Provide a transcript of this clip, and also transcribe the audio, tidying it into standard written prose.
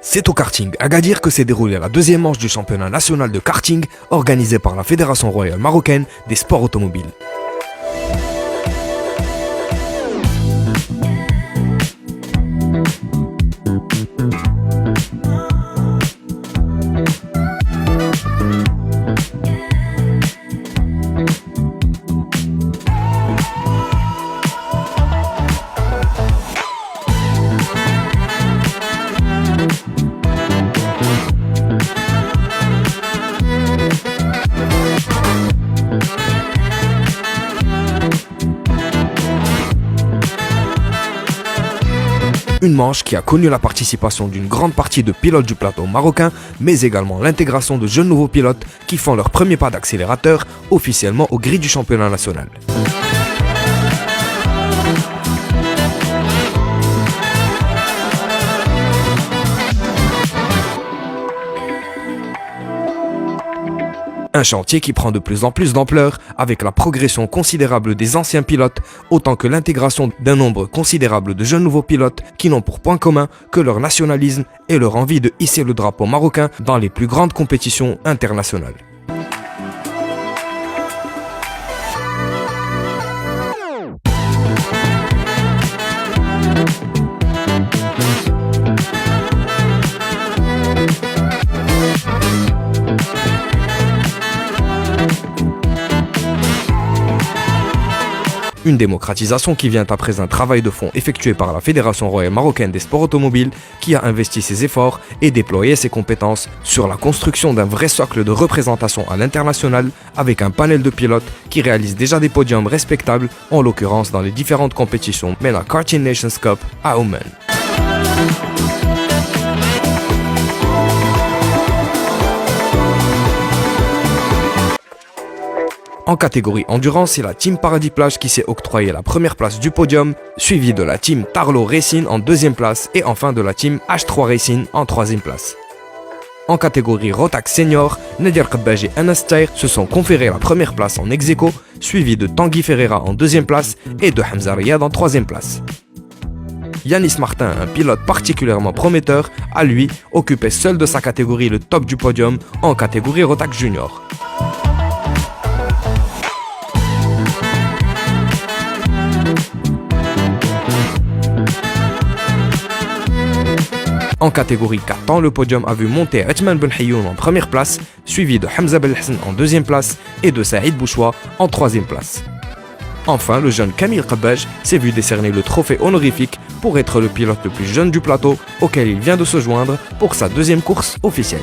C'est au karting Agadir que s'est déroulée la deuxième manche du championnat national de karting organisé par la Fédération royale marocaine des sports automobiles. Une manche qui a connu la participation d'une grande partie de pilotes du plateau marocain, mais également l'intégration de jeunes nouveaux pilotes qui font leur premier pas d'accélérateur officiellement aux grilles du championnat national. Un chantier qui prend de plus en plus d'ampleur avec la progression considérable des anciens pilotes, autant que l'intégration d'un nombre considérable de jeunes nouveaux pilotes qui n'ont pour point commun que leur nationalisme et leur envie de hisser le drapeau marocain dans les plus grandes compétitions internationales. Une démocratisation qui vient après un travail de fond effectué par la Fédération royale marocaine des sports automobiles qui a investi ses efforts et déployé ses compétences sur la construction d'un vrai socle de représentation à l'international avec un panel de pilotes qui réalisent déjà des podiums respectables, en l'occurrence dans les différentes compétitions MENA Karting Nations Cup à Oman. En catégorie endurance, c'est la Team Paradis Plage qui s'est octroyé la première place du podium, suivie de la Team Tarlo Racing en deuxième place et enfin de la Team H3 Racing en troisième place. En catégorie Rotax Senior, Nadir Qabbaj et Anas Taïr se sont conférés la première place en ex-aequo, suivi de Tanguy Ferreira en deuxième place et de Hamza Riyad en troisième place. Yanis Martin, un pilote particulièrement prometteur, a lui occupé seul de sa catégorie le top du podium en catégorie Rotax Junior. En catégorie 4 ans, le podium a vu monter Othman Ben Hayoun en première place, suivi de Hamza Belhassan en deuxième place et de Saïd Bouchoua en troisième place. Enfin, le jeune Kamil Qabbaj s'est vu décerner le trophée honorifique pour être le pilote le plus jeune du plateau auquel il vient de se joindre pour sa deuxième course officielle.